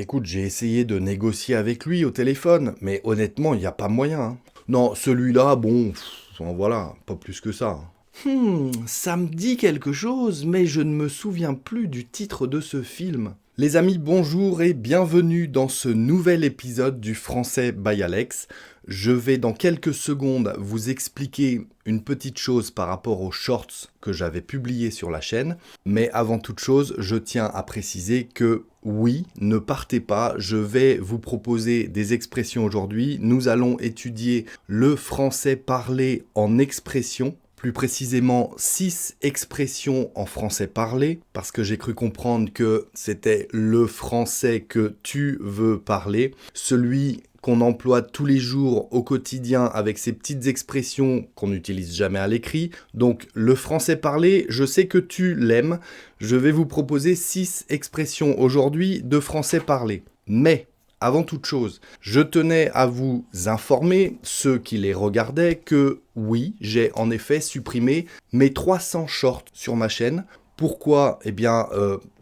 Écoute, j'ai essayé de négocier avec lui au téléphone, mais honnêtement, il n'y a pas moyen, hein. Non, celui-là, bon, voilà, pas plus que ça, hein. Ça me dit quelque chose, mais je ne me souviens plus du titre de ce film. Les amis, bonjour et bienvenue dans ce nouvel épisode du Français by Alex. Je vais dans quelques secondes vous expliquer une petite chose par rapport aux shorts que j'avais publiés sur la chaîne. Mais avant toute chose, je tiens à préciser que oui, ne partez pas, je vais vous proposer des expressions aujourd'hui. Nous allons étudier le français parlé en expression. Plus précisément 6 expressions en français parlé, parce que j'ai cru comprendre que c'était le français que tu veux parler, celui qu'on emploie tous les jours au quotidien avec ces petites expressions qu'on n'utilise jamais à l'écrit. Donc le français parlé, je sais que tu l'aimes, je vais vous proposer 6 expressions aujourd'hui de français parlé. Mais avant toute chose, je tenais à vous informer, ceux qui les regardaient, que oui, j'ai en effet supprimé mes 300 shorts sur ma chaîne. Pourquoi ? Eh bien,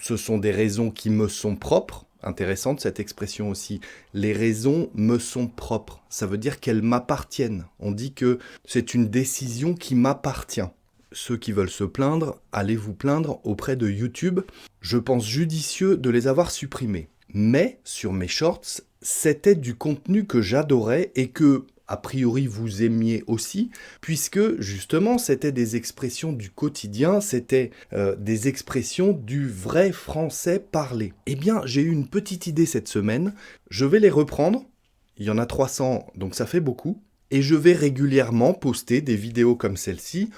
ce sont des raisons qui me sont propres. Intéressante cette expression aussi. Les raisons me sont propres. Ça veut dire qu'elles m'appartiennent. On dit que c'est une décision qui m'appartient. Ceux qui veulent se plaindre, allez vous plaindre auprès de YouTube. Je pense judicieux de les avoir supprimés. Mais sur mes shorts, c'était du contenu que j'adorais et que, a priori, vous aimiez aussi, puisque justement, c'était des expressions du quotidien, c'était des expressions du vrai français parlé. Eh bien, j'ai eu une petite idée cette semaine, je vais les reprendre, il y en a 300, donc ça fait beaucoup, et je vais régulièrement poster des vidéos comme celle-ci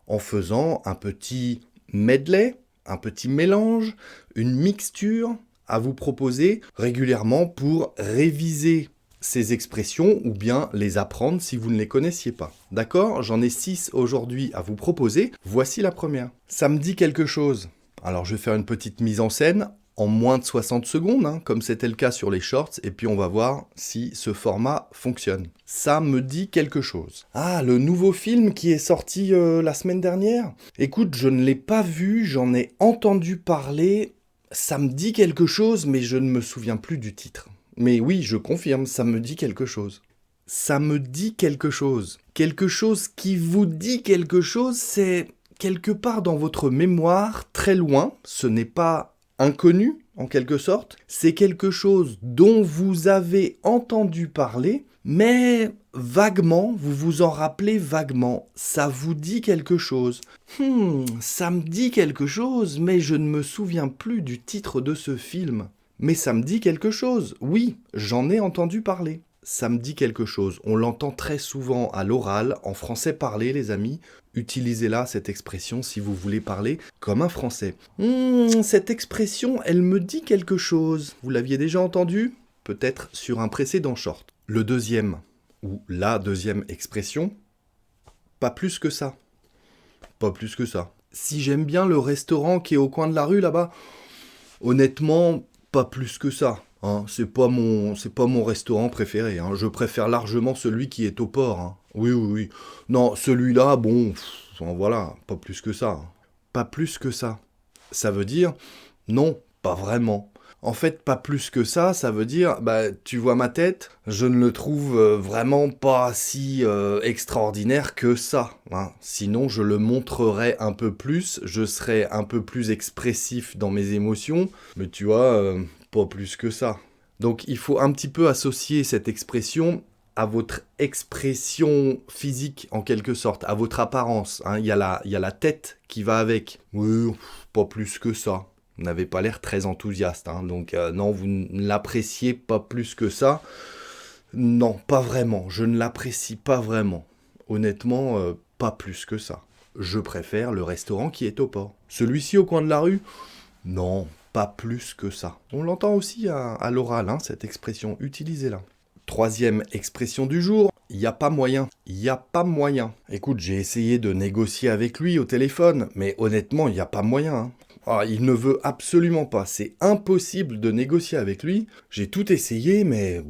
en faisant un petit medley, un petit mélange, une mixture à vous proposer régulièrement pour réviser ces expressions ou bien les apprendre si vous ne les connaissiez pas. D'accord ? J'en ai 6 aujourd'hui à vous proposer. Voici la première. Ça me dit quelque chose. Alors je vais faire une petite mise en scène en moins de 60 secondes, hein, comme c'était le cas sur les shorts, et puis on va voir si ce format fonctionne. Ça me dit quelque chose. Ah, le nouveau film qui est sorti la semaine dernière ? Écoute, je ne l'ai pas vu, j'en ai entendu parler. Ça me dit quelque chose, mais je ne me souviens plus du titre. Mais oui, je confirme, ça me dit quelque chose. Ça me dit quelque chose. Quelque chose qui vous dit quelque chose, c'est quelque part dans votre mémoire, très loin. Ce n'est pas inconnu, en quelque sorte. C'est quelque chose dont vous avez entendu parler, mais vaguement, vous vous en rappelez vaguement. Ça vous dit quelque chose. Ça me dit quelque chose, mais je ne me souviens plus du titre de ce film. Mais ça me dit quelque chose. Oui, j'en ai entendu parler. Ça me dit quelque chose. On l'entend très souvent à l'oral, en français parlé, les amis. Utilisez-la, cette expression, si vous voulez parler comme un français. Cette expression, elle me dit quelque chose. Vous l'aviez déjà entendue ? Peut-être sur un précédent short. Le deuxième, ou la deuxième expression, pas plus que ça. Pas plus que ça. Si j'aime bien le restaurant qui est au coin de la rue là-bas, honnêtement, pas plus que ça. Hein. C'est pas mon restaurant préféré. Hein. Je préfère largement celui qui est au port. Hein. Oui, oui, oui. Non, celui-là, bon, voilà, pas plus que ça. Hein. Pas plus que ça. Ça veut dire, non, pas vraiment. En fait, pas plus que ça veut dire, tu vois ma tête, je ne le trouve vraiment pas si extraordinaire que ça. Hein. Sinon, je le montrerais un peu plus, je serais un peu plus expressif dans mes émotions, mais tu vois, pas plus que ça. Donc, il faut un petit peu associer cette expression à votre expression physique, en quelque sorte, à votre apparence. Hein. Il y a la tête qui va avec. Oui, pas plus que ça. Vous n'avez pas l'air très enthousiaste, hein, donc non, vous ne l'appréciez pas plus que ça. Non, pas vraiment, je ne l'apprécie pas vraiment. Honnêtement, pas plus que ça. Je préfère le restaurant qui est au port. Celui-ci au coin de la rue ? Non, pas plus que ça. On l'entend aussi à l'oral, hein, cette expression, utilisez-la. Troisième expression du jour, il n'y a pas moyen. Il n'y a pas moyen. Écoute, j'ai essayé de négocier avec lui au téléphone, mais honnêtement, il n'y a pas moyen, hein. Ah, il ne veut absolument pas, c'est impossible de négocier avec lui. J'ai tout essayé, mais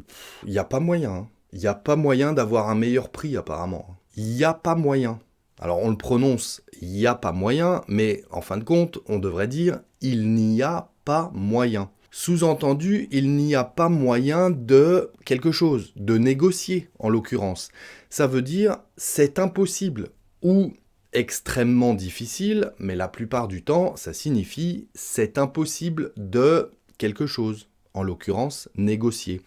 il n'y a pas moyen. Hein. Il n'y a pas moyen d'avoir un meilleur prix apparemment. Il n'y a pas moyen. Alors on le prononce, il n'y a pas moyen, mais en fin de compte, on devrait dire il n'y a pas moyen. Sous-entendu, il n'y a pas moyen de quelque chose, de négocier en l'occurrence. Ça veut dire c'est impossible ou extrêmement difficile, mais la plupart du temps, ça signifie c'est impossible de quelque chose, en l'occurrence négocier.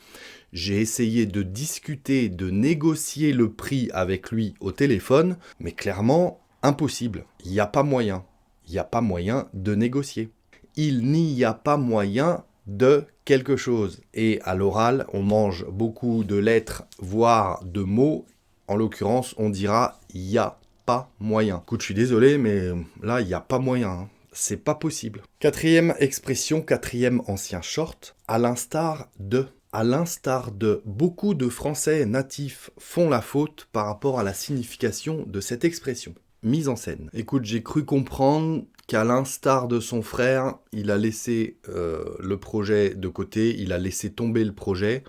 J'ai essayé de discuter, de négocier le prix avec lui au téléphone, mais clairement, impossible. Il n'y a pas moyen. Il n'y a pas moyen de négocier. Il n'y a pas moyen de quelque chose. Et à l'oral, on mange beaucoup de lettres, voire de mots. En l'occurrence, on dira « il n'y a pas moyen ». Écoute, je suis désolé, mais là, il n'y a pas moyen, hein. C'est pas possible. Quatrième expression, quatrième ancien short, à l'instar de. À l'instar de, beaucoup de Français natifs font la faute par rapport à la signification de cette expression. Mise en scène. Écoute, j'ai cru comprendre qu'à l'instar de son frère, il a laissé le projet de côté, il a laissé tomber le projet,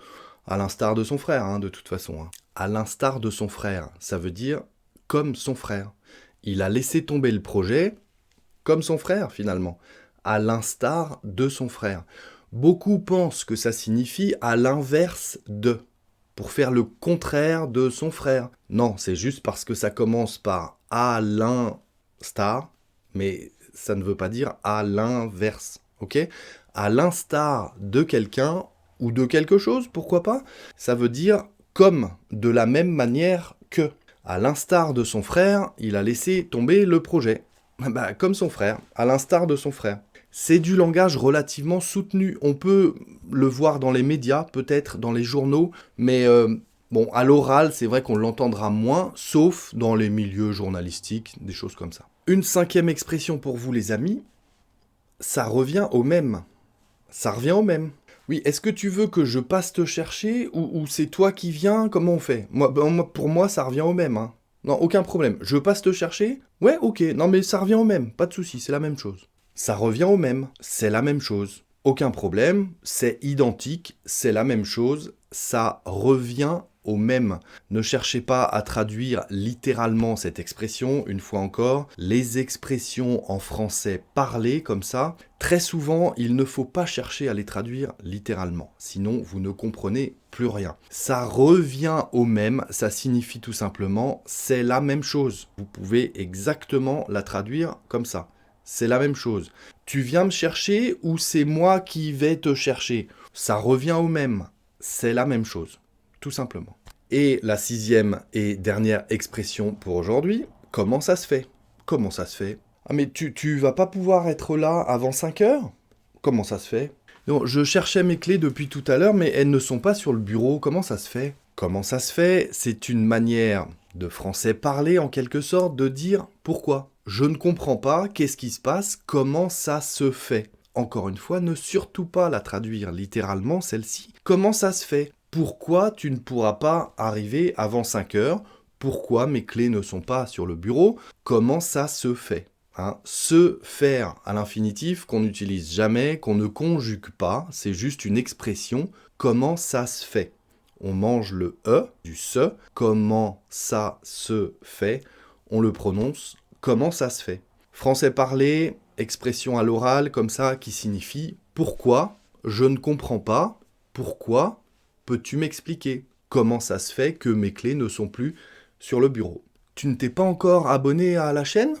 à l'instar de son frère, hein, de toute façon. Hein. À l'instar de son frère, ça veut dire comme son frère. Il a laissé tomber le projet, comme son frère finalement, à l'instar de son frère. Beaucoup pensent que ça signifie à l'inverse de, pour faire le contraire de son frère. Non, c'est juste parce que ça commence par à l'instar, mais ça ne veut pas dire à l'inverse, ok ? À l'instar de quelqu'un ou de quelque chose, pourquoi pas ? Ça veut dire comme, de la même manière que. À l'instar de son frère, il a laissé tomber le projet. Bah, comme son frère, à l'instar de son frère. C'est du langage relativement soutenu. On peut le voir dans les médias, peut-être dans les journaux, mais bon, à l'oral, c'est vrai qu'on l'entendra moins, sauf dans les milieux journalistiques, des choses comme ça. Une cinquième expression pour vous, les amis, ça revient au même. Ça revient au même. Oui, est-ce que tu veux que je passe te chercher ou c'est toi qui viens? Comment on fait? Pour moi, ça revient au même. Hein. Non, aucun problème. Je passe te chercher? Ouais, ok. Non, mais ça revient au même. Pas de souci, c'est la même chose. Ça revient au même. C'est la même chose. Aucun problème. C'est identique. C'est la même chose. Ça revient au même. Ne cherchez pas à traduire littéralement cette expression, une fois encore. Les expressions en français parlé comme ça, très souvent, il ne faut pas chercher à les traduire littéralement. Sinon, vous ne comprenez plus rien. Ça revient au même, ça signifie tout simplement c'est la même chose. Vous pouvez exactement la traduire comme ça. C'est la même chose. Tu viens me chercher ou c'est moi qui vais te chercher? Ça revient au même. C'est la même chose. Tout simplement. Et la sixième et dernière expression pour aujourd'hui, comment ça se fait? Comment ça se fait? Ah mais tu vas pas pouvoir être là avant 5 heures? Comment ça se fait? Non, je cherchais mes clés depuis tout à l'heure, mais elles ne sont pas sur le bureau. Comment ça se fait? Comment ça se fait? C'est une manière de français parlé, en quelque sorte, de dire pourquoi. Je ne comprends pas, qu'est-ce qui se passe, comment ça se fait. Encore une fois, ne surtout pas la traduire littéralement, celle-ci. Comment ça se fait? Pourquoi tu ne pourras pas arriver avant 5 heures? Pourquoi mes clés ne sont pas sur le bureau? Comment ça se fait? Se faire à l'infinitif qu'on n'utilise jamais, qu'on ne conjugue pas, c'est juste une expression. Comment ça se fait? On mange le E du se. Comment ça se fait? On le prononce. Comment ça se fait? Français parlé, expression à l'oral comme ça qui signifie pourquoi? Je ne comprends pas. Pourquoi? Peux-tu m'expliquer comment ça se fait que mes clés ne sont plus sur le bureau? Tu ne t'es pas encore abonné à la chaîne?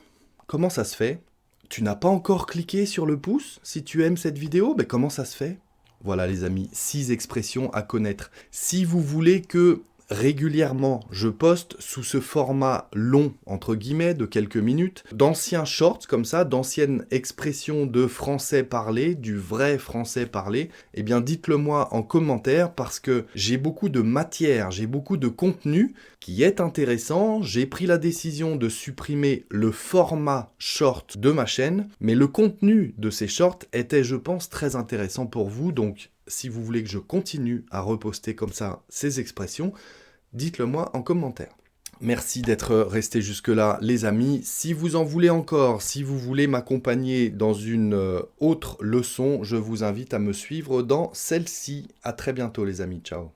Comment ça se fait? Tu n'as pas encore cliqué sur le pouce si tu aimes cette vidéo? Ben comment ça se fait? Voilà les amis, 6 expressions à connaître. Si vous voulez que régulièrement je poste sous ce format long, entre guillemets, de quelques minutes, d'anciens shorts comme ça, d'anciennes expressions de français parlé, du vrai français parlé, eh bien dites-le moi en commentaire parce que j'ai beaucoup de matière, j'ai beaucoup de contenu qui est intéressant. J'ai pris la décision de supprimer le format short de ma chaîne, mais le contenu de ces shorts était, je pense, très intéressant pour vous, donc si vous voulez que je continue à reposter comme ça ces expressions, dites-le moi en commentaire. Merci d'être resté jusque-là, les amis. Si vous en voulez encore, si vous voulez m'accompagner dans une autre leçon, je vous invite à me suivre dans celle-ci. À très bientôt, les amis. Ciao.